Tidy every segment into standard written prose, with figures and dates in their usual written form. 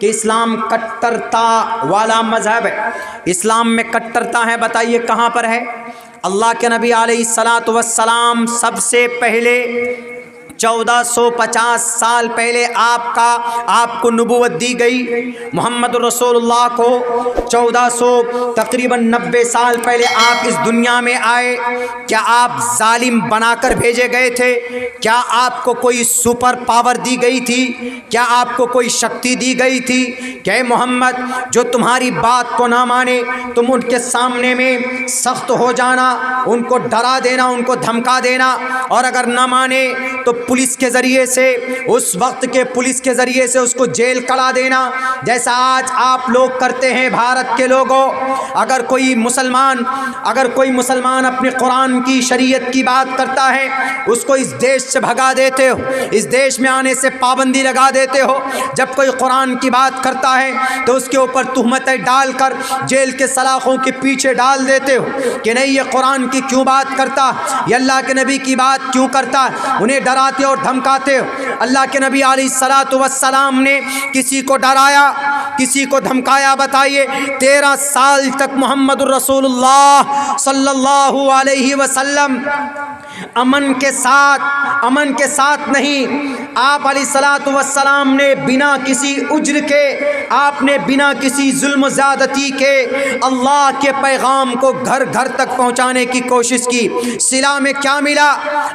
کہ اسلام کٹرتا والا مذہب ہے. اسلام میں کٹرتا ہے، بتائیے کہاں پر ہے؟ اللہ کے نبی علیہ الصلاۃ والسلام سب سے پہلے 1450 سال پہلے آپ کو نبوت دی گئی. محمد رسول اللہ کو 1400 تقریباً 90 سال پہلے آپ اس دنیا میں آئے. کیا آپ ظالم بنا کر بھیجے گئے تھے؟ کیا آپ کو کوئی سپر پاور دی گئی تھی؟ کیا آپ کو کوئی شکتی دی گئی تھی کہ اے محمد جو تمہاری بات کو نہ مانے تم ان کے سامنے میں سخت ہو جانا، ان کو ڈرا دینا، ان کو دھمکا دینا، اور اگر نہ مانے تو پولیس کے ذریعے سے، اس وقت کے پولیس کے ذریعے سے اس کو جیل کڑا دینا، جیسا آج آپ لوگ کرتے ہیں بھارت کے لوگوں. اگر کوئی مسلمان اپنے قرآن کی شریعت کی بات کرتا ہے اس کو اس دیش سے بھگا دیتے ہو، اس دیش میں آنے سے پابندی لگا دیتے ہو. جب کوئی قرآن کی بات کرتا ہے تو اس کے اوپر تہمتیں ڈال کر جیل کے سلاخوں کے پیچھے ڈال دیتے ہو کہ نہیں یہ قرآن کی کیوں بات کرتا، یہ اللہ کے نبی کی بات کیوں کرتا. انہیں ڈراتے اور دھمکاتے ہو. اللہ کے نبی علیہ الصلاۃ والسلام نے کسی کو ڈرایا، کسی کو دھمکایا؟ بتائیے. 13 سال تک محمد الرسول اللہ صلی اللہ علیہ وسلم امن کے ساتھ نہیں، آپ علیہ الصلاۃ والسلام نے بنا کسی اجر کے، آپ نے بنا کسی ظلم و زیادتی کے اللہ کے پیغام کو گھر گھر تک پہنچانے کی کوشش کی. صلہ میں کیا ملا؟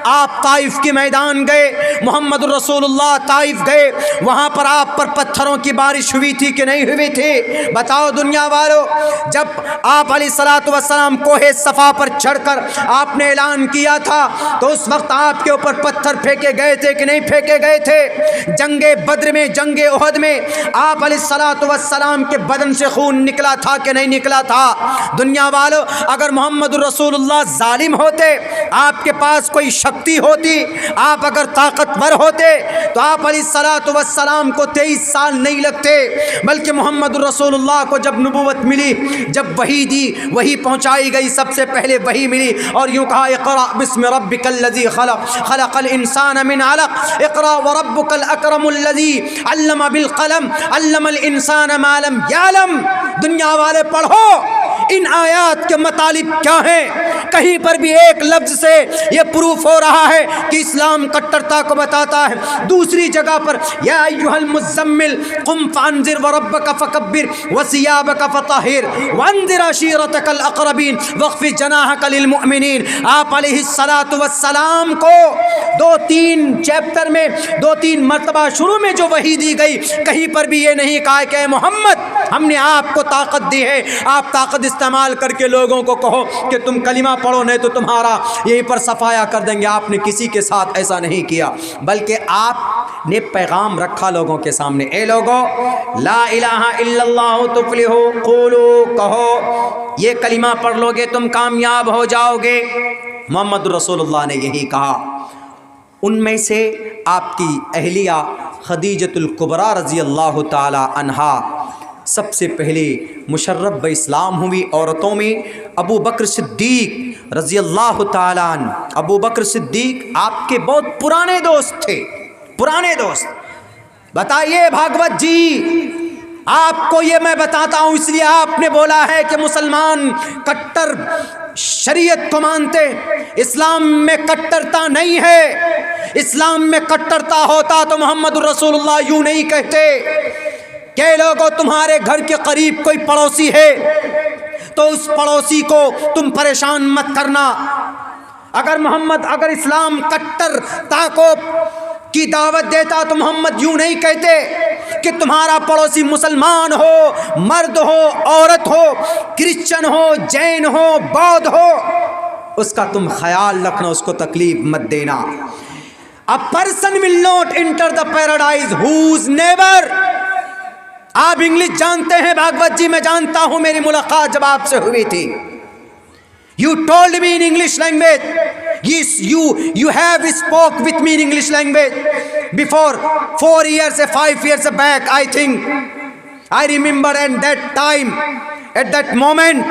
آپ طائف کے میدان گئے، محمد رسول اللہ طائف گئے، وہاں پر آپ پر پتھروں کی بارش ہوئی تھی کہ نہیں ہوئی تھی؟ بتاؤ دنیا والوں. جب آپ علیہ الصلاۃ والسلام کوہ صفا پر چڑھ کر آپ نے اعلان کیا تھا تو اس وقت آپ کے اوپر پتھر پھینکے گئے تھے کہ نہیں پھینکے گئے تھے؟ جنگ بدر میں، جنگ احد میں آپ علیہ الصلاۃ والسلام کے بدن سے خون نکلا تھا کہ نہیں نکلا تھا؟ دنیا والوں، اگر محمد رسول اللہ ظالم ہوتے، آپ کے پاس کوئی شکتی ہوتی، آپ اگر طاقتور ہوتے تو آپ علیہ الصلاۃ والسلام کو 23 سال نہیں لگتے، بلکہ محمد رسول اللہ کو جب نبوت ملی، جب وحی دی، وحی پہنچائی گئی، سب سے پہلے وحی ملی اور یوں کہا اقرأ بسم ربک الذی خلق خلق الانسان من علق اقرأ وربک الاکرم الذی علم بالقلم علم الانسان ما لم یعلم. دنیا والے پڑھو ان آیات کے مطالب کیا ہیں. کہیں پر بھی ایک لفظ سے یہ پروف ہو رہا ہے کہ اسلام کٹرتا کو بتاتا ہے. دوسری جگہ پر یا ایھا المزمل قم فانذر وربک فکبر وثیابک فطہر وانذر عشیرتک الاقربین واخفض جناحک للمؤمنین. آپ علیہ الصلاۃ والسلام کو 2-3 چیپٹر میں 2-3 مرتبہ شروع میں جو وحی دی گئی، کہیں پر بھی یہ نہیں کہا کہ اے محمد ہم نے آپ کو طاقت دی ہے، آپ طاقت استعمال کر کے لوگوں کو کہو کہ تم کلمہ پڑھو نہیں تو تمہارا یہیں پر صفایا کر دیں گے. آپ نے کسی کے ساتھ ایسا نہیں کیا، بلکہ آپ نے پیغام رکھا لوگوں کے سامنے. اے لوگوں، لا الہ الا اللہ تفلحوا، قولوا، کہو یہ کلمہ پڑھ لو گے تم کامیاب ہو جاؤ گے. محمد رسول اللہ نے یہی کہا. ان میں سے آپ کی اہلیہ خدیجۃ الکبریٰ رضی اللہ تعالی عنہا سب سے پہلے مشرف اسلام ہوئی عورتوں میں. ابو بکر صدیق رضی اللہ تعالیٰ عنہ، ابو بکر صدیق آپ کے بہت پرانے دوست تھے، پرانے دوست. بتائیے بھاگوت جی، آپ کو یہ میں بتاتا ہوں اس لیے آپ نے بولا ہے کہ مسلمان کٹر شریعت کو مانتے. اسلام میں کٹرتا نہیں ہے. اسلام میں کٹرتا ہوتا تو محمد رسول اللہ یوں نہیں کہتے کہ لوگوں تمہارے گھر کے قریب کوئی پڑوسی ہے تو اس پڑوسی کو تم پریشان مت کرنا. اگر اسلام کٹر تاکو کی دعوت دیتا تو محمد یوں نہیں کہتے کہ تمہارا پڑوسی مسلمان ہو، مرد ہو، عورت ہو، کرسچن ہو، جین ہو، بودھ ہو، اس کا تم خیال رکھنا، اس کو تکلیف مت دینا. A person will not enter the paradise whose neighbor. آپ انگلش جانتے ہیں بھاگوت جی، میں جانتا ہوں، میری ملاقات جب آپ سے ہوئی تھی. You told me in English language. Yes, you have spoke with me in English language before 4 years, 5 years back, I think. I remember at that time, at that moment,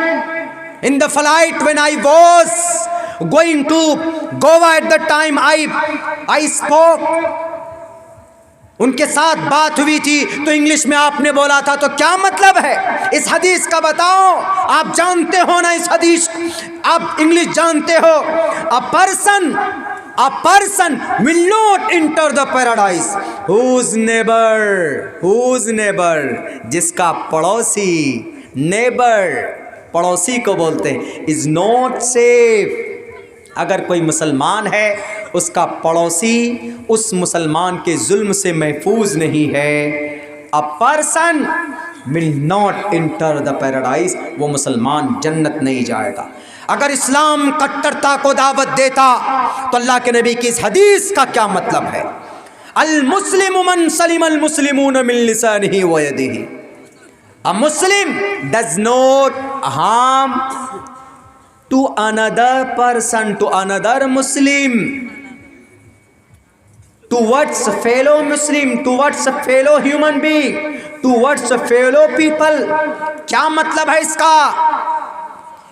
in the flight when I was going to Goa at the time, I spoke. ان کے ساتھ بات ہوئی تھی تو English میں آپ نے بولا تھا، تو کیا مطلب ہے اس حدیث کا بتاؤ؟ آپ جانتے ہو نا اس حدیث، آپ انگلش جانتے ہو. A person will not enter the paradise whose neighbor جس کا پڑوسی، نیبر پڑوسی کو بولتے ہیں، is not safe. اگر کوئی مسلمان ہے اس کا پڑوسی اس مسلمان کے ظلم سے محفوظ نہیں ہے. A person will not enter the paradise، وہ مسلمان جنت نہیں جائے گا. اگر اسلام کٹرتا کو دعوت دیتا تو اللہ کے نبی کی اس حدیث کا کیا مطلب ہے؟ المسلم من سلم المسلمون من لسانه ويده. A Muslim does not harm to another person, to another Muslim, towards a fellow Muslim, towards a fellow human being, towards a fellow people. کیا مطلب ہے اس کا؟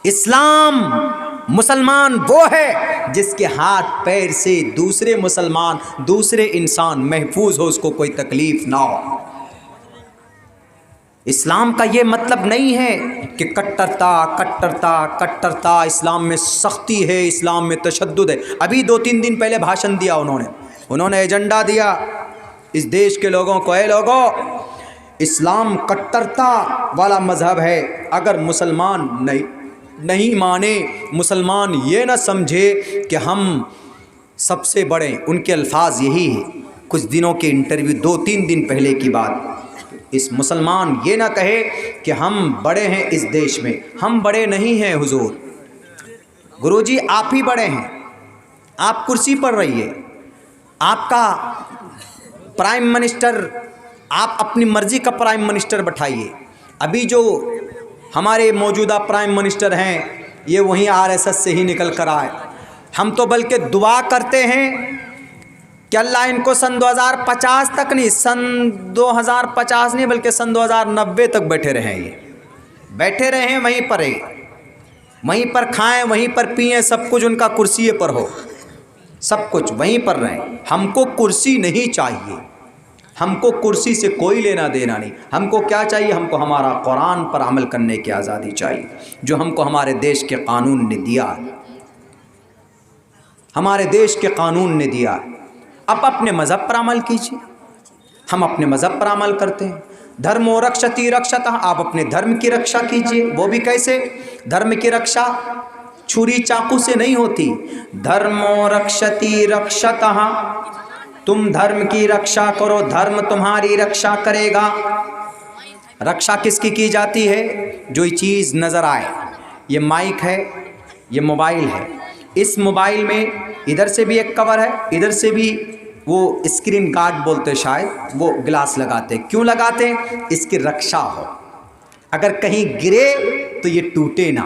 اسلام مسلمان وہ ہے جس کے ہاتھ پیر سے دوسرے مسلمان، دوسرے انسان محفوظ ہو، اس کو کوئی تکلیف نہ ہو. اسلام کا یہ مطلب نہیں ہے کہ کٹرتا اسلام میں سختی ہے، اسلام میں تشدد ہے. ابھی 2-3 دن پہلے بھاشن دیا انہوں نے ایجنڈا دیا اس دیش کے لوگوں کو، اے لوگوں اسلام کٹرتا والا مذہب ہے، اگر مسلمان نہیں مانے، مسلمان یہ نہ سمجھے کہ ہم سب سے بڑے. ان کے الفاظ یہی ہیں، کچھ دنوں کے انٹرویو 2-3 دن پہلے کی بات. اس مسلمان یہ نہ کہے کہ ہم بڑے ہیں اس دیش میں، ہم بڑے نہیں ہیں حضور. گرو جی آپ ہی بڑے ہیں، آپ کرسی پر رہیے، آپ کا پرائم منسٹر، آپ اپنی مرضی کا پرائم منسٹر بٹھائیے. ابھی جو ہمارے موجودہ پرائم منسٹر ہیں یہ وہیں RSS سے ہی نکل کر آئے. ہم تو بلکہ دعا کرتے ہیں کہ اللہ ان کو سن 2050 تک نہیں، سن 2050 نہیں بلکہ سن 2090 تک بیٹھے رہیں. یہ بیٹھے رہیں وہیں پر، وہیں پر کھائیں، وہیں پر پئیں، سب کچھ ان کا کرسی پر ہو، سب کچھ وہیں پر رہیں. ہم کو کرسی نہیں چاہیے، ہم کو کرسی سے کوئی لینا دینا نہیں. ہم کو کیا چاہیے؟ ہم کو ہمارا قرآن پر عمل کرنے کی آزادی چاہیے جو ہم کو ہمارے دیش کے قانون نے دیا ہے، ہمارے دیش کے قانون نے دیا ہے. اب اپنے مذہب پر عمل کیجیے. ہم اپنے مذہب پر عمل کرتے ہیں. دھرمو رکشتی رکشتہ، آپ اپنے دھرم کی رکشا کیجیے. وہ بھی کیسے؟ دھرم کی رکشا چھری چاقو سے نہیں ہوتی. دھرمو رکشتی رکشتہ، تم دھرم کی رکشا کرو، دھرم تمہاری رکشا کرے گا. رکشا کس کی جاتی ہے؟ جو چیز نظر آئے. یہ مائک ہے، یہ موبائل ہے. اس موبائل میں ادھر سے بھی ایک کور ہے، ادھر سے بھی وہ اسکرین گارڈ بولتے شاید، وہ گلاس لگاتے. کیوں لگاتے؟ اس کی رکشا ہو، اگر کہیں گرے تو یہ ٹوٹے نہ،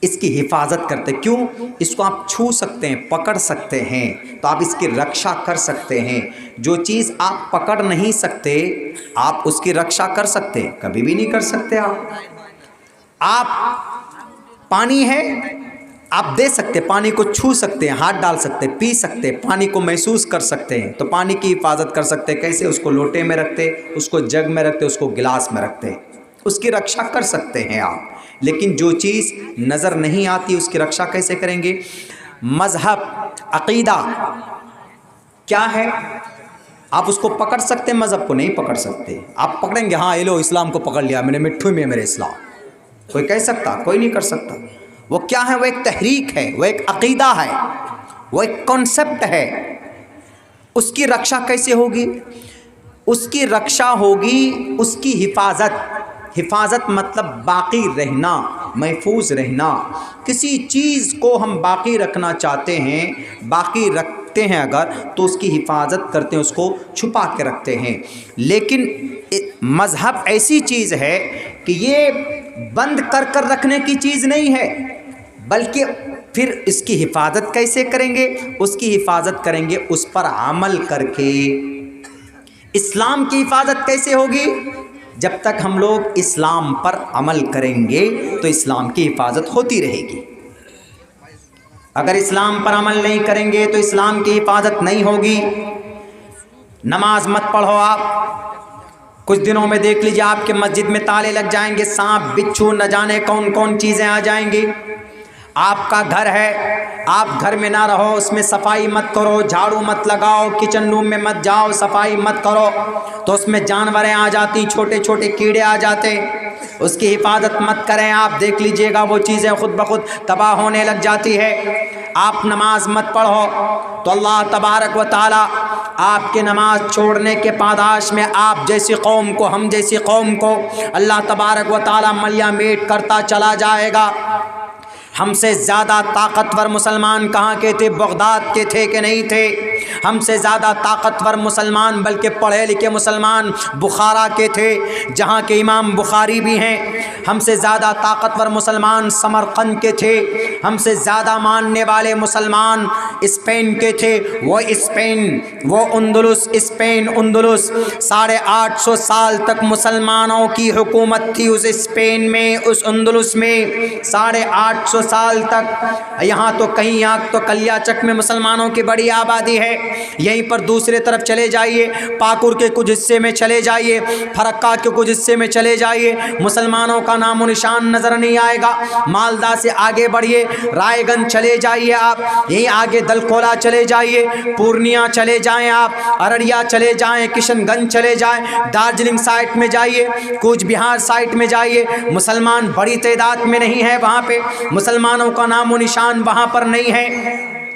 اس کی حفاظت کرتے. کیوں؟ اس کو آپ چھو سکتے ہیں، پکڑ سکتے ہیں، تو آپ اس کی رکشا کر سکتے ہیں. جو چیز آپ پکڑ نہیں سکتے آپ اس کی رکشا کر سکتے ہیں؟ کبھی بھی نہیں کر سکتے. آپ پانی ہے آپ دے سکتے، پانی کو چھو سکتے ہیں، ہاتھ ڈال سکتے، پی سکتے، پانی کو محسوس کر سکتے ہیں، تو پانی کی حفاظت کر سکتے. کیسے؟ اس کو لوٹے میں رکھتے، اس کو جگ میں رکھتے، اس کو گلاس میں رکھتے، اس کی رکشا کر سکتے ہیں آپ. لیکن جو چیز نظر نہیں آتی اس کی رکشا کیسے کریں گے؟ مذہب، عقیدہ کیا ہے؟ آپ اس کو پکڑ سکتے، مذہب کو نہیں پکڑ سکتے. آپ پکڑیں گے، ہاں یہ لو اسلام کو پکڑ لیا میں نے، مٹھو میں میرے اسلام. کوئی کہہ سکتا؟ کوئی نہیں کر سکتا. وہ کیا ہے؟ وہ ایک تحریک ہے، وہ ایک عقیدہ ہے، وہ ایک کانسیپٹ ہے. اس کی رکشا کیسے ہوگی؟ اس کی رکشا ہوگی اس کی حفاظت. حفاظت مطلب باقی رہنا، محفوظ رہنا. کسی چیز کو ہم باقی رکھنا چاہتے ہیں، باقی رکھتے ہیں اگر، تو اس کی حفاظت کرتے ہیں، اس کو چھپا کے رکھتے ہیں. لیکن مذہب ایسی چیز ہے کہ یہ بند کر رکھنے کی چیز نہیں ہے، بلکہ پھر اس کی حفاظت کیسے کریں گے؟ اس کی حفاظت کریں گے اس پر عمل کر کے. اسلام کی حفاظت کیسے ہوگی؟ جب تک ہم لوگ اسلام پر عمل کریں گے تو اسلام کی حفاظت ہوتی رہے گی. اگر اسلام پر عمل نہیں کریں گے تو اسلام کی حفاظت نہیں ہوگی. نماز مت پڑھو آپ۔ کچھ دنوں میں دیکھ لیجیے آپ کے مسجد میں تالے لگ جائیں گے، سانپ بچھو نہ جانے کون کون چیزیں آ جائیں گی۔ آپ کا گھر ہے، آپ گھر میں نہ رہو، اس میں صفائی مت کرو، جھاڑو مت لگاؤ، کچن روم میں مت جاؤ، صفائی مت کرو، تو اس میں جانوریں آ جاتی، چھوٹے چھوٹے کیڑے آ جاتے، اس کی حفاظت مت کریں آپ، دیکھ لیجئے گا وہ چیزیں خود بخود تباہ ہونے لگ جاتی ہے۔ آپ نماز مت پڑھو تو اللہ تبارک و تعالی آپ کے نماز چھوڑنے کے پاداش میں آپ جیسی قوم کو، ہم جیسی قوم کو اللہ تبارک و تعالی ملیہ میٹ کرتا چلا جائے گا۔ ہم سے زیادہ طاقتور مسلمان کہاں کے تھے؟ بغداد کے تھے کہ نہیں تھے؟ ہم سے زیادہ طاقتور مسلمان بلکہ پڑھے لکھے مسلمان بخارا کے تھے، جہاں کے امام بخاری بھی ہیں۔ ہم سے زیادہ طاقتور مسلمان سمرقند کے تھے۔ ہم سے زیادہ ماننے والے مسلمان اسپین کے تھے۔ وہ اسپین، وہ اندلس، اسپین اندلس، 850 سال تک مسلمانوں کی حکومت تھی اس اسپین میں، اس اندلس میں 850 سال تک۔ یہاں تو کہیں، یہاں تو کلیاچک میں مسلمانوں کی بڑی آبادی ہے، یہیں پر دوسرے طرف چلے جائیے، پاکور کے کچھ حصے میں چلے جائیے، فرقہ کے کچھ حصے میں چلے جائیے، مسلمانوں کا نام و نشان نظر نہیں آئے گا۔ مالدہ سے آگے بڑھیے، رائے گنج چلے جائیے آپ، یہیں آگے دلکولا چلے جائیے، پورنیا چلے جائیں آپ، ارڑیا چلے جائیں، کشن گنج چلے جائیں، دارجلنگ سائٹ میں جائیے، کوچ بہار سائٹ میں جائیے، مسلمان بڑی تعداد میں نہیں ہے وہاں پہ، مسلمانوں کا نام و نشان وہاں پر نہیں ہے۔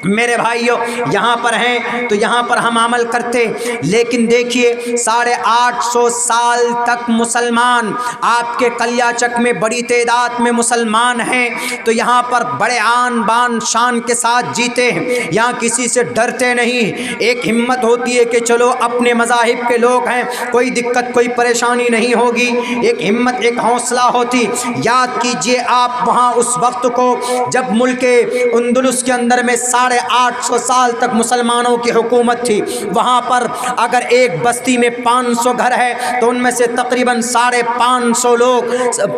میرے بھائیوں، یہاں پر ہیں تو یہاں پر ہم عمل کرتے، لیکن دیکھیے 850 سال تک مسلمان آپ کے کلیاچک میں بڑی تعداد میں مسلمان ہیں، تو یہاں پر بڑے آن بان شان کے ساتھ جیتے ہیں، یہاں کسی سے ڈرتے نہیں، ایک ہمت ہوتی ہے کہ چلو اپنے مذاہب کے لوگ ہیں، کوئی دقت کوئی پریشانی نہیں ہوگی، ایک ہمت ایک حوصلہ ہوتی۔ یاد کیجئے آپ وہاں اس وقت کو جب ملک اندلس کے اندر میں 850 سال تک مسلمانوں کی حکومت تھی، وہاں پر اگر ایک بستی میں 500 گھر ہے تو ان میں سے تقریباً 550 لوگ،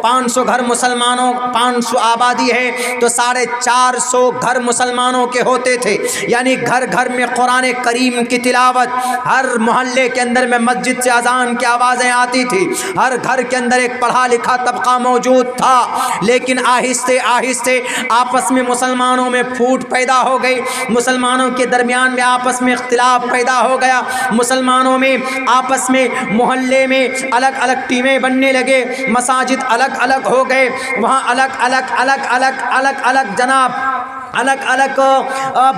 500 گھر مسلمانوں، 500 آبادی ہے تو 450 گھر مسلمانوں کے ہوتے تھے، یعنی گھر گھر میں قرآن کریم کی تلاوت، ہر محلے کے اندر میں مسجد سے اذان کی آوازیں آتی تھی، ہر گھر کے اندر ایک پڑھا لکھا طبقہ موجود تھا، لیکن آہستہ آہستہ آپس میں مسلمانوں میں پھوٹ پیدا ہو گئی، مسلمانوں کے درمیان میں آپس میں اختلاف پیدا ہو گیا، مسلمانوں میں آپس میں محلے میں الگ الگ ٹیمیں بننے لگے، مساجد الگ الگ ہو گئے، وہاں الگ الگ الگ الگ الگ الگ جناب الگ الگ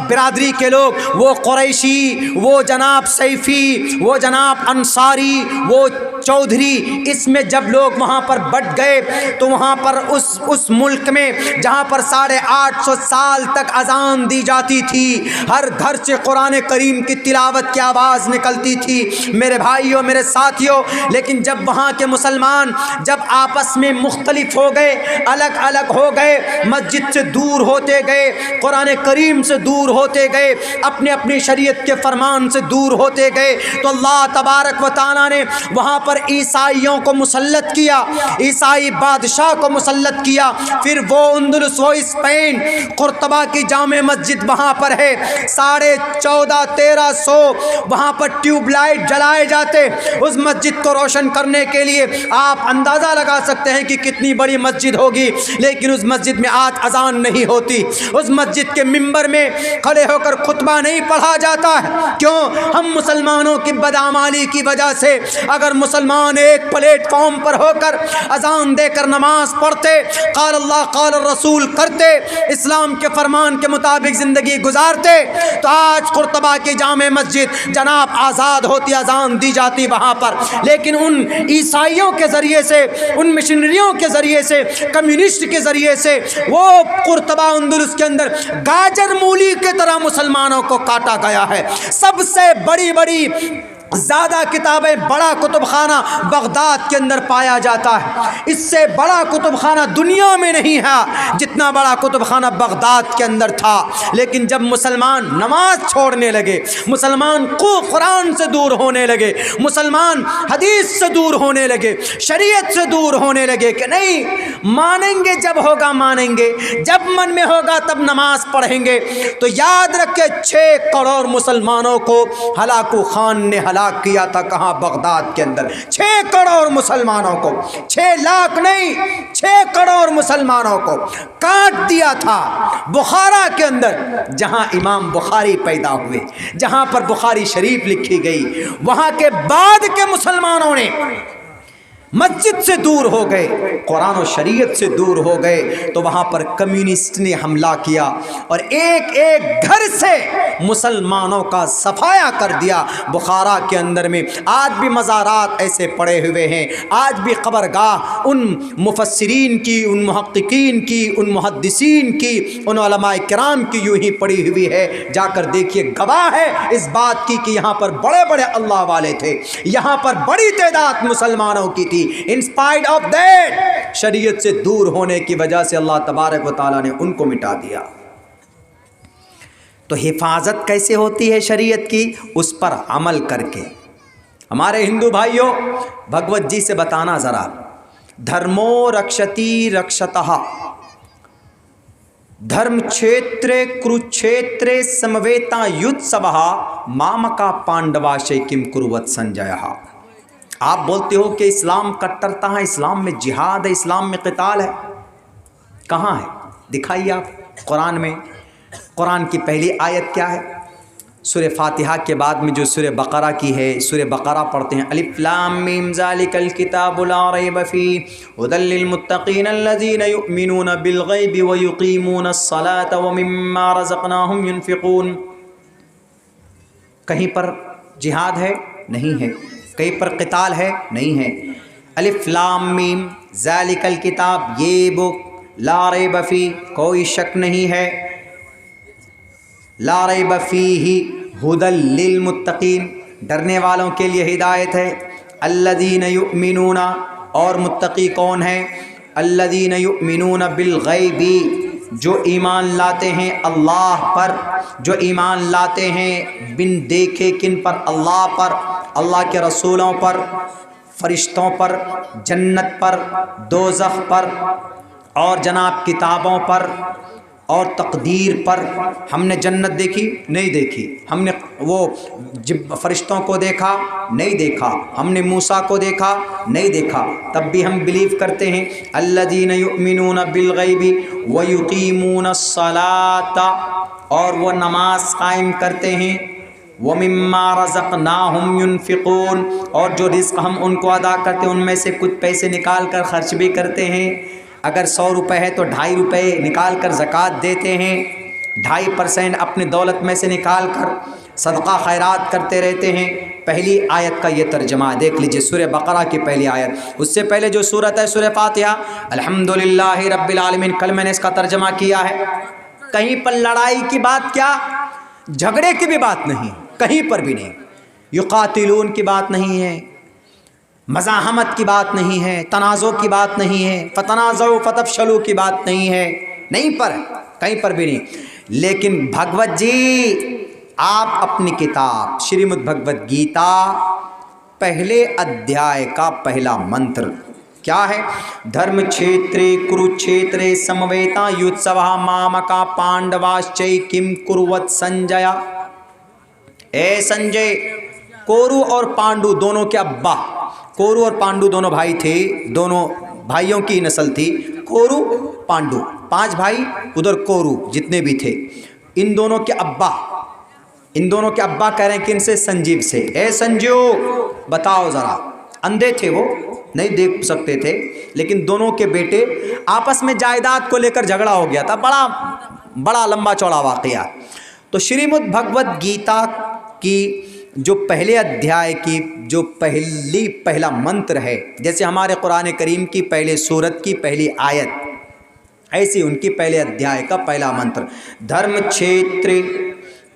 برادری کے لوگ، وہ قریشی، وہ جناب سیفی، وہ جناب انصاری، وہ چودھری، اس میں جب لوگ وہاں پر بٹ گئے تو وہاں پر اس ملک میں جہاں پر 850 سال تک اذان دی جاتی تھی، ہر گھر سے قرآن کریم کی تلاوت کی آواز نکلتی تھی میرے بھائیوں میرے ساتھیوں، لیکن جب وہاں کے مسلمان جب آپس میں مختلف ہو گئے، الگ الگ ہو گئے، مسجد سے دور ہوتے گئے، قرآن کریم سے دور ہوتے گئے، اپنے اپنی شریعت کے فرمان سے دور ہوتے گئے، تو اللہ تبارک و تعالیٰ نے وہاں پر عیسائیوں کو مسلط کیا، عیسائی بادشاہ کو مسلط کیا، پھر وہ اندلس، وہ اسپین، قرطبہ کی جامع مسجد وہاں پر ہے، 1450-1300 وہاں پر ٹیوب لائٹ جلائے جاتے اس مسجد کو روشن کرنے کے لیے۔ آپ اندازہ لگا سکتے ہیں کہ کتنی بڑی مسجد ہوگی، لیکن اس مسجد میں آج اذان نہیں ہوتی، اس مسجد کے منبر میں کھڑے ہو کر خطبہ نہیں پڑھا جاتا ہے۔ کیوں؟ ہم مسلمانوں کی بدعمالی کی وجہ سے اگر مسلمان ایک پلیٹ فارم پر ہو کر اذان دے کر نماز پڑھتے، قال اللہ قال الرسول کرتے، اسلام کے فرمان کے مطابق زندگی گزارتے، تو آج قرطبہ کی جامع مسجد جناب آزاد ہوتی، اذان دی جاتی وہاں پر، لیکن ان عیسائیوں کے ذریعے سے، ان مشنریوں کے ذریعے سے، کمیونسٹ کے ذریعے سے وہ قرطبہ اندلس کے اندر گاجر مولی کی طرح مسلمانوں کو کاٹا گیا ہے۔ سب سے بڑی بڑی زیادہ کتابیں، بڑا کتب خانہ بغداد کے اندر پایا جاتا ہے، اس سے بڑا کتب خانہ دنیا میں نہیں ہے جتنا بڑا کتب خانہ بغداد کے اندر تھا۔ لیکن جب مسلمان نماز چھوڑنے لگے، مسلمان قرآن سے دور ہونے لگے، مسلمان حدیث سے دور ہونے لگے، شریعت سے دور ہونے لگے کہ نہیں مانیں گے، جب ہوگا مانیں گے، جب من میں ہوگا تب نماز پڑھیں گے، تو یاد رکھے 6 کروڑ مسلمانوں کو ہلاکو خان نے ہلاک ہلاک کیا تھا کہاں؟ بغداد کے اندر 6 کروڑ مسلمانوں کو، 6 لاکھ نہیں 6 کروڑ مسلمانوں کو کاٹ دیا تھا بخارا کے اندر، جہاں امام بخاری پیدا ہوئے، جہاں پر بخاری شریف لکھی گئی۔ وہاں کے بعد کے مسلمانوں نے مسجد سے دور ہو گئے، قرآن و شریعت سے دور ہو گئے، تو وہاں پر کمیونسٹ نے حملہ کیا اور ایک ایک گھر سے مسلمانوں کا صفایا کر دیا بخارا کے اندر میں۔ آج بھی مزارات ایسے پڑے ہوئے ہیں، آج بھی قبرگاہ ان مفسرین کی، ان محققین کی، ان محدثین کی، ان علماء کرام کی یوں ہی پڑی ہوئی ہے۔ جا کر دیکھیے، گواہ ہے اس بات کی کہ یہاں پر بڑے بڑے اللہ والے تھے، یہاں پر بڑی تعداد مسلمانوں کی تھی۔ ان اسپائٹ آف دیٹ، شریعت سے دور ہونے کی وجہ سے اللہ تبارک و تعالیٰ نے ان کو مٹا دیا۔ تو حفاظت کیسے ہوتی ہے شریعت کی؟ اس پر عمل کر کے۔ ہمارے ہندو بھائیوں، بھگوت جی سے بتانا ذرا، دھرمو رکشتی رکشتہ، دھرم چھیترے کروچھیترے سمویتا یوتسوہ مامکا پانڈواشے کم کروت سنجیہ۔ آپ بولتے ہو کہ اسلام کٹرتا ہے، اسلام میں جہاد ہے، اسلام میں قتال ہے، کہاں ہے؟ دکھائیے آپ قرآن میں۔ قرآن کی پہلی آیت کیا ہے؟ سورہ فاتحہ کے بعد میں جو سورہ بقرہ کی ہے، سورہ بقرہ پڑھتے ہیں، الف لام میم ذالک الکتاب لا ریب فیہ ھدی للمتقین الذین یؤمنون بالغیب ویقیمون الصلاۃ ومما رزقناہم ینفقون۔ کہیں پر جہاد ہے؟ نہیں ہے۔ کہیں پر قتال ہے؟ نہیں ہے۔ الف لام میم ذالک الکتاب، یہ بک، لا ریب فیہ، کوئی شک نہیں ہے، لا ریب فیہ ھدی للمتقین، ڈرنے والوں کے لیے ہدایت ہے، الذین یؤمنون، اور متقی کون ہیں؟ الذین یؤمنون بالغیب، جو ایمان لاتے ہیں اللہ پر، جو ایمان لاتے ہیں بن دیکھے، کن پر؟ اللہ پر، اللہ کے رسولوں پر، فرشتوں پر، جنت پر، دوزخ پر، اور جناب کتابوں پر اور تقدیر پر۔ ہم نے جنت دیکھی؟ نہیں دیکھی۔ ہم نے وہ فرشتوں کو دیکھا؟ نہیں دیکھا۔ ہم نے موسیٰ کو دیکھا؟ نہیں دیکھا، تب بھی ہم بلیو کرتے ہیں۔ الذین یؤمنون بالغیب ویقیمون الصلاۃ، اور وہ نماز قائم کرتے ہیں، ومما رزقناہم ینفقون، اور جو رزق ہم ان کو عطا کرتے ہیں ان میں سے کچھ پیسے نکال کر خرچ بھی کرتے ہیں۔ اگر 100 روپے ہے تو 2.5 روپے نکال کر زکوٰۃ دیتے ہیں، 2.5% اپنے دولت میں سے نکال کر صدقہ خیرات کرتے رہتے ہیں۔ پہلی آیت کا یہ ترجمہ دیکھ لیجئے، سورہ بقرہ کی پہلی آیت۔ اس سے پہلے جو سورت ہے سورہ فاتحہ، الحمدللہ رب العالمین، کل میں نے اس کا ترجمہ کیا ہے۔ کہیں پر لڑائی کی بات، کیا جھگڑے کی بھی بات نہیں، کہیں پر بھی نہیں۔ یقاتلون کی بات نہیں ہے، مزاحمت کی بات نہیں ہے، تنازع کی بات نہیں ہے، فتنازعوا فتفشلوا کی بات نہیں ہے، نہیں پر، کہیں پر بھی نہیں۔ لیکن بھگوت جی، آپ اپنی کتاب شریمد بھگوت گیتا پہلے ادھیائے کا پہلا منتر کیا ہے؟ دھرم چھیترے کروچھیترے سمویتا یوتسوہ مامکا پانڈواشچے کم کروت سنجیا۔ اے سنجے، کورو اور پانڈو دونوں کے ابا، کورو اور پانڈو دونوں بھائی تھے، دونوں بھائیوں کی نسل تھی، کورو پانڈو، 5 بھائی، ادھر کورو جتنے بھی تھے، ان دونوں کے ابا کہہ رہے ہیں کہ ان سے سنجیو سے، اے سنجیو بتاؤ ذرا، اندھے تھے وہ، نہیں دیکھ سکتے تھے، لیکن دونوں کے بیٹے آپس میں جائیداد کو لے کر جھگڑا ہو گیا تھا، بڑا لمبا چوڑا واقعہ۔ تو شریمد بھگوت گیتا کی جو پہلے ادھیائے کی جو پہلا منتر ہے، جیسے ہمارے قرآن کریم کی پہلے سورت کی پہلی آیت، ایسی ان کی پہلے ادھیائے کا پہلا منتر، دھرم چھیتر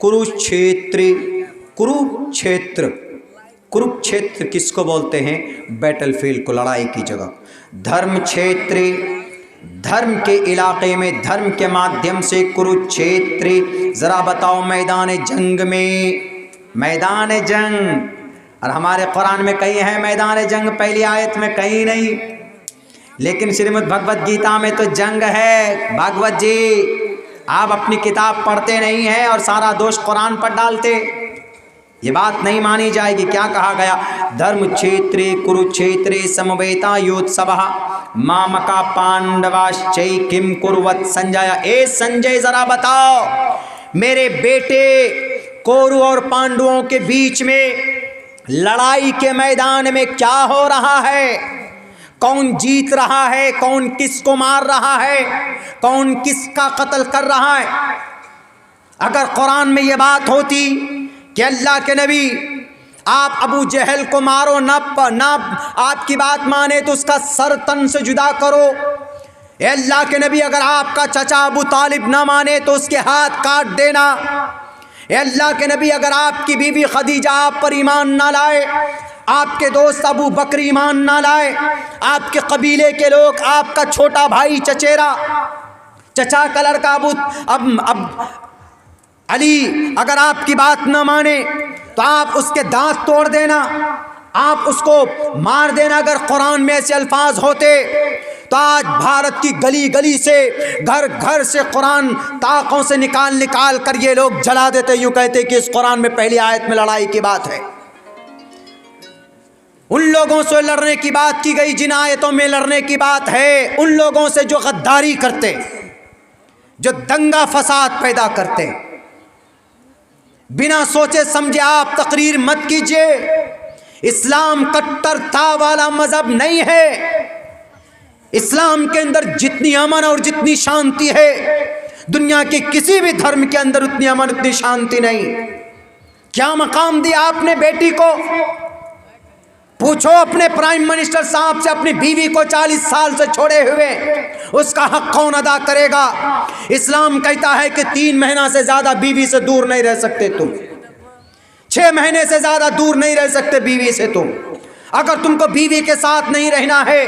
کروچھیتر۔ کروچھیتر کس کو بولتے ہیں؟ بیٹل فیلڈ کو، لڑائی کی جگہ۔ دھرم چھیتر، دھرم کے علاقے میں، دھرم کے مادھیم سے، کروچھیتر، ذرا بتاؤ میدان جنگ میں، میدان جنگ، اور ہمارے قرآن میں کہیں ہے میدان جنگ، پہلی آیت میں کہیں نہیں، لیکن شریمد بھگوت گیتا میں تو جنگ ہے۔ بھگوت جی، آپ اپنی کتاب پڑھتے نہیں ہیں اور سارا دوش قرآن پر ڈالتے۔ یہ بات نہیں مانی جائے گی. کیا کہا گیا؟ دھرم چھیترے کروچھیترے سمویتا یوتسوہ مامکا پانڈواشچے کم کروت سنجایا. اے سنجے ذرا بتاؤ میرے بیٹے کورو اور پانڈوؤں کے بیچ میں لڑائی کے میدان میں کیا ہو رہا ہے؟ کون جیت رہا ہے؟ کون کس کو مار رہا ہے؟ کون کس کا قتل کر رہا ہے؟ اگر قرآن میں یہ بات ہوتی کہ اللہ کے نبی آپ ابو جہل کو مارو نہ آپ کی بات مانے تو اس کا سر تن سے جدا کرو. اے اللہ کے نبی اگر آپ کا چچا ابو طالب نہ مانے تو اس کے ہاتھ کاٹ دینا. اے اللہ کے نبی اگر آپ کی بیوی خدیجہ آپ پر ایمان نہ لائے، آپ کے دوست ابو بکر ایمان نہ لائے، آپ کے قبیلے کے لوگ، آپ کا چھوٹا بھائی چچیرا، چچا کا لڑکا اب علی اگر آپ کی بات نہ مانے تو آپ اس کے دانت توڑ دینا، آپ اس کو مار دینا. اگر قرآن میں ایسے الفاظ ہوتے تو آج بھارت کی گلی گلی سے، گھر گھر سے قرآن طاقوں سے نکال کر یہ لوگ جلا دیتے، یوں کہتے کہ اس قرآن میں پہلی آیت میں لڑائی کی بات ہے. ان لوگوں سے لڑنے کی بات کی گئی جن آیتوں میں لڑنے کی بات ہے، ان لوگوں سے جو غداری کرتے، جو دنگا فساد پیدا کرتے. بنا سوچے سمجھے آپ تقریر مت کیجئے. اسلام کٹرتا والا مذہب نہیں ہے. اسلام کے اندر جتنی امن اور جتنی شانتی ہے دنیا کے کسی بھی دھرم کے اندر اتنی امن اتنی شانتی نہیں. کیا مقام دیا آپ نے بیٹی کو؟ پوچھو اپنے پرائم منسٹر صاحب سے، اپنی بیوی کو 40 سال سے چھوڑے ہوئے اس کا حق کون ادا کرے گا؟ اسلام کہتا ہے کہ 3 مہینہ سے زیادہ بیوی سے دور نہیں رہ سکتے تم، 6 مہینے سے زیادہ دور نہیں رہ سکتے بیوی سے تم. اگر تم کو بیوی کے ساتھ نہیں رہنا ہے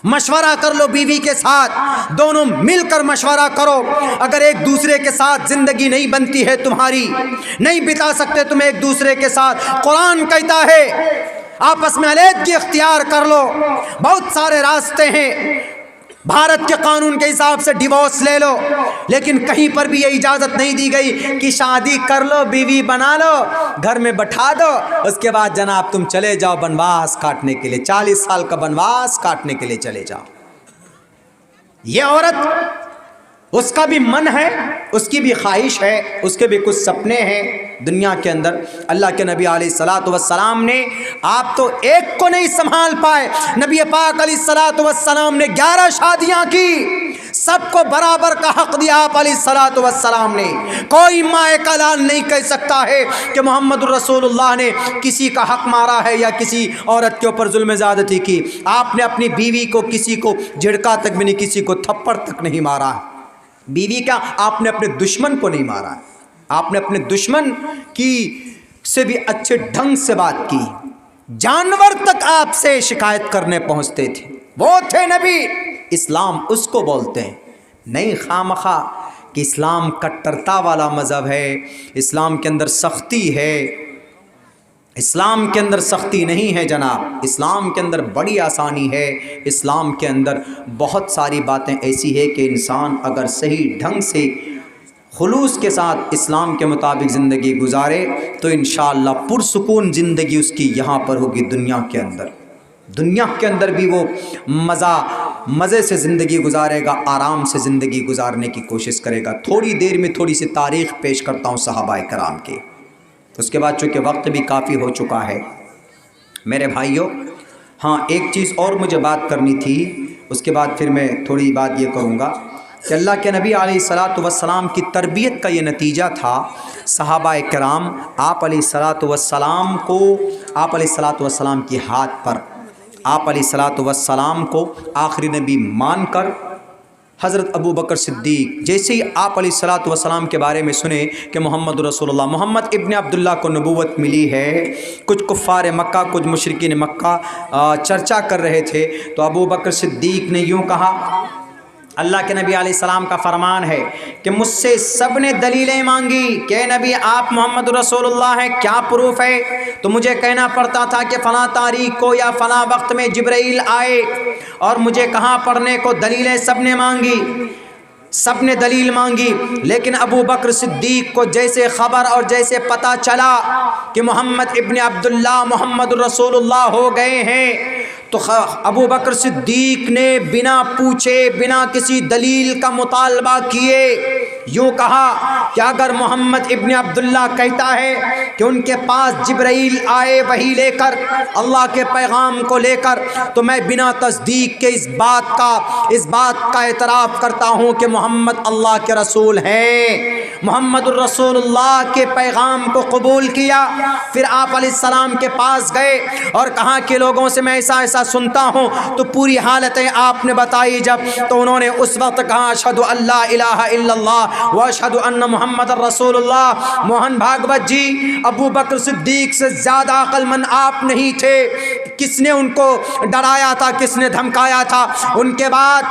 مشورہ کر لو بیوی کے ساتھ، دونوں مل کر مشورہ کرو. اگر ایک دوسرے کے ساتھ زندگی نہیں بنتی ہے تمہاری، نہیں بتا سکتے تم ایک دوسرے کے ساتھ، قرآن کہتا ہے آپس میں علیحدگی اختیار کر لو. بہت سارے راستے ہیں، بھارت کے قانون کے حساب سے ڈیورس لے لو، لیکن کہیں پر بھی یہ اجازت نہیں دی گئی کہ شادی کر لو، بیوی بنا لو، گھر میں بٹھا دو، اس کے بعد جناب تم چلے جاؤ بنواس کاٹنے کے لیے، 40 سال کا بنواس کاٹنے کے لیے چلے جاؤ. یہ عورت، اس کا بھی من ہے، اس کی بھی خواہش ہے، اس کے بھی کچھ سپنے ہیں دنیا کے اندر. اللہ کے نبی علیہ الصلوۃ والسلام نے، آپ تو ایک کو نہیں سنبھال پائے، نبی پاک علیہ الصلوۃ والسلام نے 11 شادیاں کی، سب کو برابر کا حق دیا آپ علیہ الصلوۃ والسلام نے. کوئی ماء کلام نہیں کہہ سکتا ہے کہ محمد رسول اللہ نے کسی کا حق مارا ہے یا کسی عورت کے اوپر ظلم زیادتی کی. آپ نے اپنی بیوی کو کسی کو جھڑکا تک بھی نہیں، کسی کو تھپڑ تک نہیں مارا. بیوی کا آپ نے اپنے دشمن کو نہیں مارا، آپ نے اپنے دشمن کی سے بھی اچھے ڈھنگ سے بات کی. جانور تک آپ سے شکایت کرنے پہنچتے تھے، وہ تھے نبی. اسلام اس کو بولتے ہیں، نہیں خامخواہ کہ اسلام کٹرتا والا مذہب ہے، اسلام کے اندر سختی ہے. اسلام کے اندر سختی نہیں ہے جناب، اسلام کے اندر بڑی آسانی ہے. اسلام کے اندر بہت ساری باتیں ایسی ہے کہ انسان اگر صحیح ڈھنگ سے خلوص کے ساتھ اسلام کے مطابق زندگی گزارے تو انشاءاللہ پرسکون زندگی اس کی یہاں پر ہوگی. دنیا کے اندر بھی وہ مزے سے زندگی گزارے گا، آرام سے زندگی گزارنے کی کوشش کرے گا. تھوڑی دیر میں تھوڑی سی تاریخ پیش کرتا ہوں صحابہ کرام کی، اس کے بعد چونکہ وقت بھی کافی ہو چکا ہے میرے بھائیوں. ہاں ایک چیز اور مجھے بات کرنی تھی، اس کے بعد پھر میں تھوڑی بات یہ کروں گا کہ اللہ کے نبی علیہ الصلوۃ والسلام کی تربیت کا یہ نتیجہ تھا. صحابہ کرام آپ علیہ الصلوۃ والسلام کو، آپ علیہ الصلوۃ والسلام کی ہاتھ پر، آپ علیہ الصلوۃ والسلام کو آخری نبی مان کر حضرت ابو بکر صدیق جیسے ہی آپ علیہ الصلوۃ والسلام کے بارے میں سنے کہ محمد رسول اللہ، محمد ابن عبداللہ کو نبوت ملی ہے، کچھ کفار مکہ، کچھ مشرکین مکہ چرچا کر رہے تھے، تو ابو بکر صدیق نے یوں کہا، اللہ کے نبی علیہ السلام کا فرمان ہے کہ مجھ سے سب نے دلیلیں مانگی کہ نبی آپ محمد رسول اللہ ہیں، کیا پروف ہے؟ تو مجھے کہنا پڑتا تھا کہ فلاں تاریخ کو یا فلاں وقت میں جبرائیل آئے اور مجھے کہاں پڑھنے کو، دلیلیں سب نے مانگی. سب نے دلیل مانگی، لیکن ابو بکر صدیق کو جیسے خبر اور جیسے پتہ چلا کہ محمد ابن عبداللہ محمد الرسول اللہ ہو گئے ہیں، تو ابو بکر صدیق نے بنا پوچھے، بنا کسی دلیل کا مطالبہ کیے، یوں کہا کہ اگر محمد ابن عبداللہ کہتا ہے کہ ان کے پاس جبرائیل آئے وحی لے کر، اللہ کے پیغام کو لے کر، تو میں بنا تصدیق کے اس بات کا اعتراف کرتا ہوں کہ محمد اللہ کے رسول ہیں۔ محمد الرسول اللہ کے پیغام کو قبول کیا، پھر آپ علیہ السلام کے پاس گئے اور کہا کہ لوگوں سے میں ایسا سنتا ہوں، تو پوری حالتیں آپ نے بتائی جب، تو انہوں نے اس وقت کہا اشہد ان لا الہ الا اللہ واشہد ان محمد الرسول اللہ۔ موہن بھاگوت جی، ابو بکر صدیق سے زیادہ عقل مند آپ نہیں تھے۔ کس نے ان کو ڈرایا تھا، کس نے دھمکایا تھا؟ ان کے بعد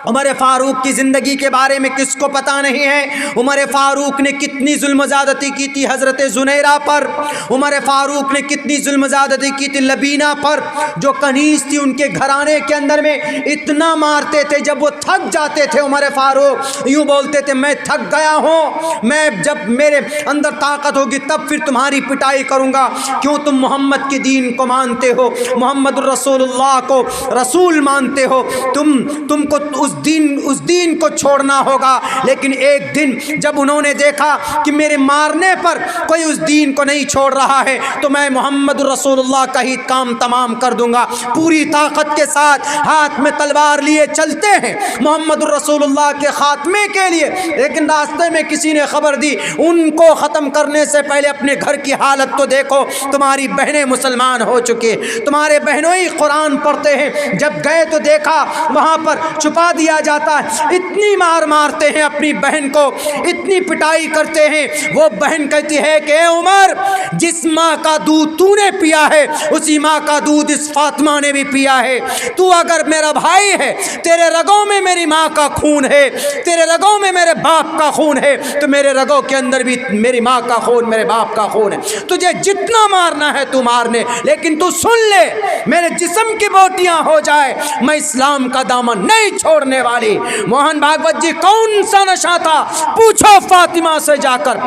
عمر فاروق کی زندگی کے بارے میں کس کو پتہ نہیں ہے؟ عمر فاروق نے کتنی ظلم زیادتی کی تھی حضرت زنیرہ پر، عمر فاروق نے کتنی ظلم زیادتی کی تھی لبینہ پر، جو کنیز تھی ان کے گھرانے کے اندر میں، اتنا مارتے تھے جب وہ تھک جاتے تھے عمر فاروق یوں بولتے تھے میں تھک گیا ہوں، میں جب میرے اندر طاقت ہوگی تب پھر تمہاری پٹائی کروں گا۔ کیوں تم محمد کے دین کو مانتے ہو، محمد الرسول اللہ کو رسول مانتے ہو، تم کو اس دین کو چھوڑنا ہوگا۔ لیکن ایک دن جب انہوں نے دیکھا کہ میرے مارنے پر کوئی اس دین کو نہیں چھوڑ رہا ہے، تو میں محمد الرسول اللہ کا ہی کام تمام کر دوں گا۔ پوری طاقت کے ساتھ ہاتھ میں تلوار لیے چلتے ہیں محمد الرسول اللہ کے خاتمے کے لیے، لیکن راستے میں کسی نے خبر دی ان کو ختم کرنے سے پہلے اپنے گھر کی حالت تو دیکھو، تمہاری بہنیں مسلمان ہو چکے، تمہارے بہنوئی قرآن پڑھتے ہیں۔ جب گئے تو دیکھا وہاں پر چھپا دیا جاتا ہے، اتنی مار مارتے ہیں اپنی بہن کو، اتنی پٹائی کرتے ہیں۔ وہ بہن کہتی ہے کہ اے عمر، جس ماں کا دودھ تو نے پیا ہے اسی ماں کا دودھ اس فاطمہ نے بھی پیا ہے۔ تو اگر میرا بھائی ہے، تیرے رگوں میں میری ماں کا خون ہے، تیرے رگوں میں میرے باپ کا خون ہے، تو میرے رگوں کے اندر بھی میری ماں کا خون، میرے باپ کا خون ہے۔ تجھے جتنا مارنا ہے تو مارنے، لیکن تو سن لے، میرے جسم کی بوٹیاں ہو جائے، میں اسلام کا دامن نہیں چھوڑنے والی۔ موہن بھاگوت جی، کون سا نشہ تھا؟ پوچھو فاطمہ سے جا کر،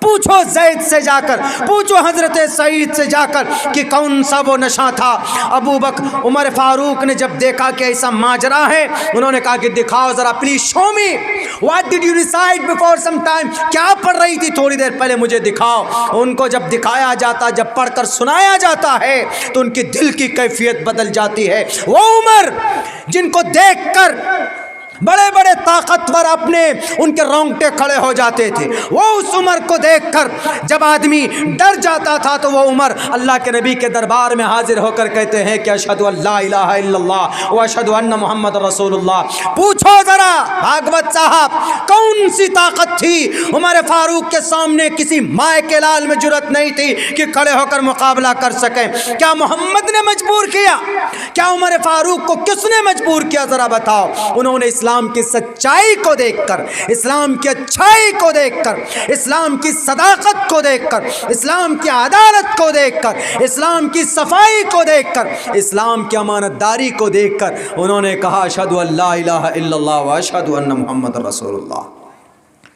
پوچھو زید سے جا کر، پوچھو حضرت سعید سے جا کر کہ کون سا وہ نشہ تھا۔ ابو بکر عمر فاروق نے جب دیکھا کہ ایسا ماجرا ہے، انہوں نے کہا کہ دکھاؤ ذرا، please show me what did you recite before some time, کیا پڑھ رہی تھی تھوڑی دیر پہلے، مجھے دکھاؤ۔ ان کو جب دکھایا جاتا، جب پڑھ کر سنایا جاتا ہے تو ان کی دل کی کیفیت بدل جاتی ہے۔ وہ عمر جن کو دیکھ کر بڑے بڑے طاقتور اپنے ان کے رونگٹے کھڑے ہو جاتے تھے، وہ اس عمر کو دیکھ کر جب آدمی ڈر جاتا تھا تو وہ عمر اللہ کے نبی کے دربار میں حاضر ہو کر کہتے ہیں کہ اشہد ان لا الہ الا اللہ و اشہد ان محمد رسول اللہ۔ پوچھو ذرا بھاگوت صاحب، کون سی طاقت تھی عمر فاروق کے سامنے؟ کسی مائے کے لال میں جرت نہیں تھی کہ کھڑے ہو کر مقابلہ کر سکیں۔ کیا محمد نے مجبور کیا؟ کیا عمر فاروق کو کس نے مجبور کیا؟ ذرا بتاؤ۔ انہوں نے اسلام کی سچائی کو دیکھ کر، اسلام کی اچھائی کو دیکھ کر، اسلام کی صداقت کو دیکھ کر، اسلام کی عدالت کو دیکھ کر، اسلام کی صفائی کو دیکھ کر، اسلام کی امانت داری کو دیکھ کر انہوں نے کہا اشہد ان لا الہ الا اللہ و اشہد ان محمد رسول اللہ۔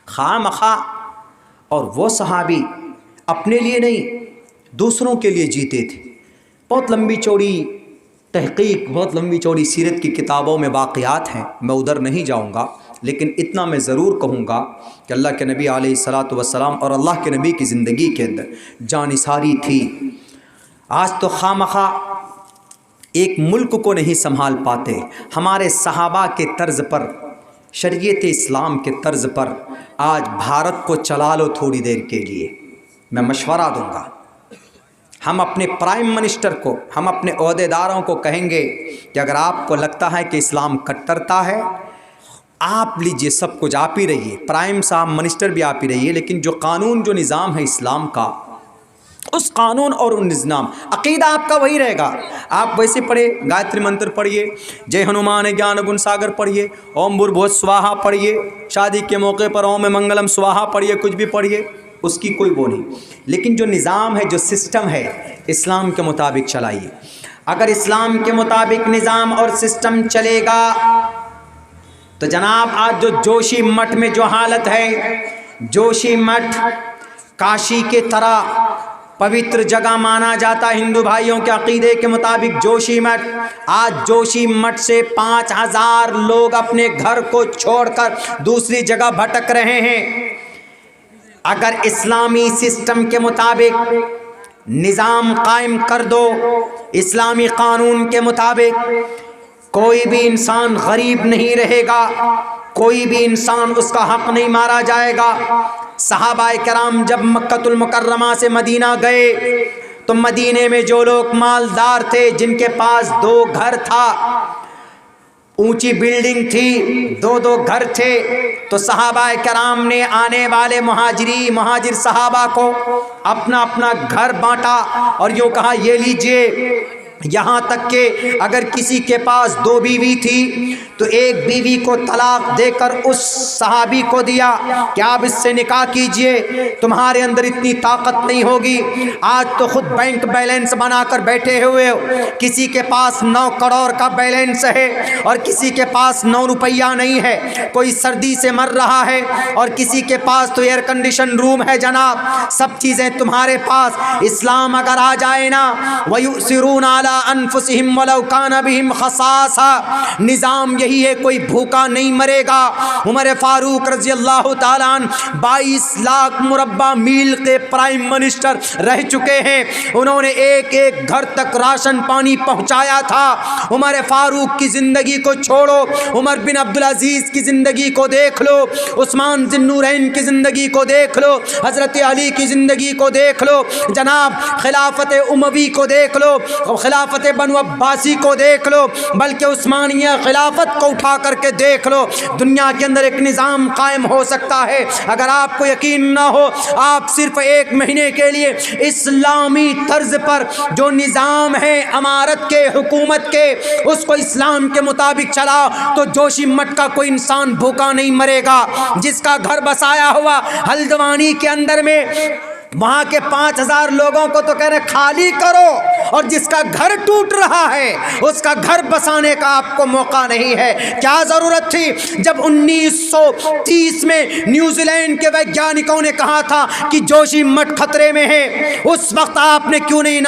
خواہ مخواہ اور وہ صحابی اپنے لیے نہیں دوسروں کے لیے جیتے تھے۔ بہت لمبی چوڑی تحقیق، بہت لمبی چوڑی سیرت کی کتابوں میں واقعات ہیں، میں ادھر نہیں جاؤں گا، لیکن اتنا میں ضرور کہوں گا کہ اللہ کے نبی علیہ الصلاۃ والسلام اور اللہ کے نبی کی زندگی کے اندر جانثاری تھی۔ آج تو خواہ مخواہ ایک ملک کو نہیں سنبھال پاتے، ہمارے صحابہ کے طرز پر، شریعت اسلام کے طرز پر آج بھارت کو چلا لو تھوڑی دیر کے لیے۔ میں مشورہ دوں گا، ہم اپنے پرائم منسٹر کو، ہم اپنے عہدیداروں کو کہیں گے کہ اگر آپ کو لگتا ہے کہ اسلام کٹرتا ہے، آپ لیجئے، سب کچھ آپ ہی رہیے، پرائم صاحب منسٹر بھی آپ ہی رہیے، لیکن جو قانون، جو نظام ہے اسلام کا، اس قانون اور ان نظام، عقیدہ آپ کا وہی رہے گا۔ آپ ویسے پڑھے، گایتری منتر پڑھیے، جے ہنومان گیان گن ساگر پڑھیے، اوم بھوربھوت سواہا پڑھیے، شادی کے موقع پر اوم منگلم سواہا پڑھیے، کچھ بھی پڑھیے، اس کی کوئی وہ نہیں، لیکن جو نظام ہے، جو سسٹم ہے، اسلام کے مطابق چلائیے۔ اگر اسلام کے مطابق نظام اور سسٹم چلے گا تو جناب آج جو جوشی مٹھ میں جو حالت ہے، جوشی مٹھ کاشی کے طرح پوتر جگہ مانا جاتا ہے ہندو بھائیوں کے عقیدے کے مطابق جوشی مٹھ، آج جوشی مٹھ سے 5000 لوگ اپنے گھر کو چھوڑ کر دوسری جگہ بھٹک رہے ہیں۔ اگر اسلامی سسٹم کے مطابق نظام قائم کر دو، اسلامی قانون کے مطابق کوئی بھی انسان غریب نہیں رہے گا، کوئی بھی انسان اس کا حق نہیں مارا جائے گا۔ صحابہ کرام جب مکہ المکرمہ سے مدینہ گئے تو مدینے میں جو لوگ مالدار تھے، جن کے پاس 2 گھر تھا، اونچی بلڈنگ تھی، 2 گھر تھے، تو صحابہ کرام نے آنے والے مہاجر صحابہ کو اپنا اپنا گھر بانٹا اور یوں کہا یہ لیجئے، یہاں تک کہ اگر کسی کے پاس 2 بیوی تھی تو ایک بیوی کو طلاق دے کر اس صحابی کو دیا کہ آپ اس سے نکاح کیجئے، تمہارے اندر اتنی طاقت نہیں ہوگی، آج تو خود بینک بیلنس بنا کر بیٹھے ہوئے ہو، کسی کے پاس 9 کروڑ کا بیلنس ہے اور کسی کے پاس 9 روپیہ نہیں ہے، کوئی سردی سے مر رہا ہے اور کسی کے پاس تو ایئر کنڈیشن روم ہے، جناب سب چیزیں تمہارے پاس۔ اسلام اگر آ جائے نا، وَيُؤْثِرُونَ عَلَىٰ انفسهم ولو كان بهم خصاصہ، نظام یہی ہے، کوئی بھوکا نہیں مرے گا۔ عمر فاروق رضی اللہ تعالیٰ عنہ 22 لاکھ مربع میل کے پرائم منسٹر رہ چکے ہیں، انہوں نے ایک ایک گھر تک راشن پانی پہنچایا تھا۔ عمر فاروق کی زندگی کو چھوڑو، عمر بن عبدالعزیز کی زندگی کو دیکھ لو، عثمان ذی النورین کی زندگی کو دیکھ لو، حضرت علی کی زندگی کو دیکھ لو، جناب خلافت اموی کو دیکھ لو، خلافت بنو عباسی کو دیکھ لو، بلکہ عثمانیہ خلافت کو اٹھا کر کے دیکھ لو۔ دنیا کے اندر ایک نظام قائم ہو سکتا ہے، اگر آپ کو یقین نہ ہو، آپ صرف 1 مہینے کے لیے اسلامی طرز پر جو نظام ہے امارت کے، حکومت کے، اس کو اسلام کے مطابق چلاؤ تو جوشی مٹھ کا کوئی انسان بھوکا نہیں مرے گا۔ جس کا گھر بسایا ہوا ہلدوانی کے اندر میں، وہاں کے 5000 لوگوں کو تو کہہ رہے خالی کرو، اور جس کا گھر ٹوٹ رہا ہے اس کا گھر بسانے کا آپ کو موقع نہیں ہے۔ کیا ضرورت تھی جب 1930 میں نیوزی لینڈ کے ویگیانکوں نے کہا تھا کہ جوشی مٹھ خطرے میں ہے، اس وقت آپ نے کیوں نہیں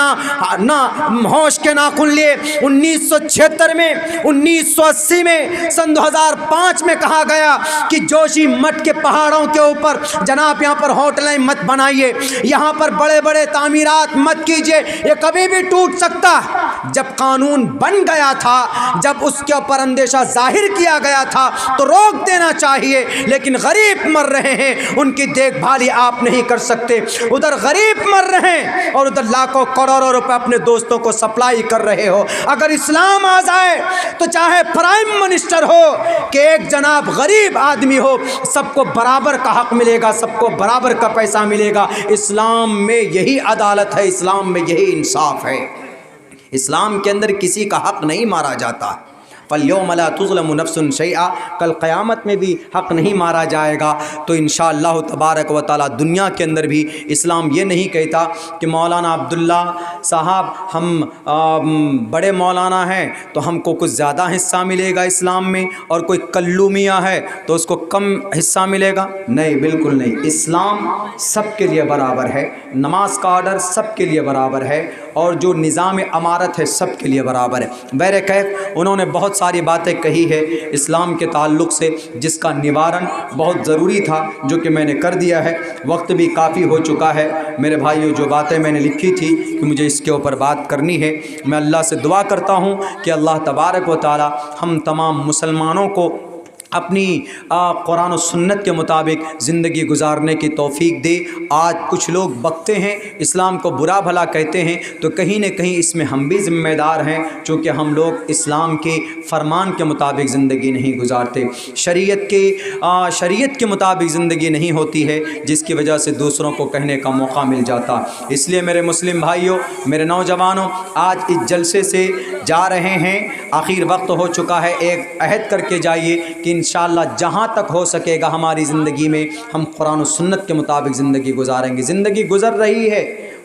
نہ ہوش کے ناخن لیے؟ 1976 میں، 1980 میں، سن 2005 میں کہا گیا کہ جوشی مٹھ کے پہاڑوں کے اوپر جناب یہاں پر ہوٹلیں مت بنائیے، یہاں پر بڑے بڑے تعمیرات مت کیجئے، یہ کبھی بھی ٹوٹ سکتا ہے۔ جب قانون بن گیا تھا، جب اس کے اوپر اندیشہ ظاہر کیا گیا تھا تو روک دینا چاہیے، لیکن غریب مر رہے ہیں، ان کی دیکھ بھالی آپ نہیں کر سکتے۔ ادھر غریب مر رہے ہیں اور ادھر لاکھوں کروڑوں روپے اپنے دوستوں کو سپلائی کر رہے ہو۔ اگر اسلام آ جائے تو چاہے پرائم منسٹر ہو کہ ایک جناب غریب آدمی ہو، سب کو برابر کا حق ملے گا، سب کو برابر کا پیسہ ملے گا۔ اسلام میں یہی عدالت ہے، اسلام میں یہی انصاف ہے۔ اسلام کے اندر کسی کا حق نہیں مارا جاتا۔ فَالْيَوْمَ لَا تُظْلَمُ نَفْسٌ شَيْئًا، کل قیامت میں بھی حق نہیں مارا جائے گا۔ تو انشاءاللہ تبارک و تعالی دنیا کے اندر بھی اسلام یہ نہیں کہتا کہ مولانا عبداللہ صاحب ہم بڑے مولانا ہیں تو ہم کو کچھ زیادہ حصہ ملے گا اسلام میں، اور کوئی کلو میاں ہے تو اس کو کم حصہ ملے گا۔ نہیں، بالکل نہیں۔ اسلام سب کے لیے برابر ہے، نماز کا آرڈر سب کے لیے برابر ہے، اور جو نظام امارت ہے سب کے لیے برابر ہے۔ بہرکیف انہوں نے بہت ساری باتیں کہی ہے اسلام کے تعلق سے، جس کا نوارن بہت ضروری تھا، جو کہ میں نے کر دیا ہے۔ وقت بھی کافی ہو چکا ہے میرے بھائیو، جو باتیں میں نے لکھی تھی کہ مجھے اس کے اوپر بات کرنی ہے، میں اللہ سے دعا کرتا ہوں کہ اللہ تبارک و تعالی ہم تمام مسلمانوں کو اپنی قرآن و سنت کے مطابق زندگی گزارنے کی توفیق دے۔ آج کچھ لوگ بکتے ہیں، اسلام کو برا بھلا کہتے ہیں، تو کہیں نہ کہیں اس میں ہم بھی ذمہ دار ہیں، چونکہ ہم لوگ اسلام کے فرمان کے مطابق زندگی نہیں گزارتے، شریعت کے مطابق زندگی نہیں ہوتی ہے، جس کی وجہ سے دوسروں کو کہنے کا موقع مل جاتا۔ اس لیے میرے مسلم بھائیوں، میرے نوجوانوں، آج اس جلسے سے جا رہے ہیں، آخر وقت ہو چکا ہے، ایک عہد کر کے جائیے کہ انشاءاللہ جہاں تک ہو سکے گا ہماری زندگی میں ہم قرآن و سنت کے مطابق زندگی گزاریں گے۔ زندگی گزر رہی ہے،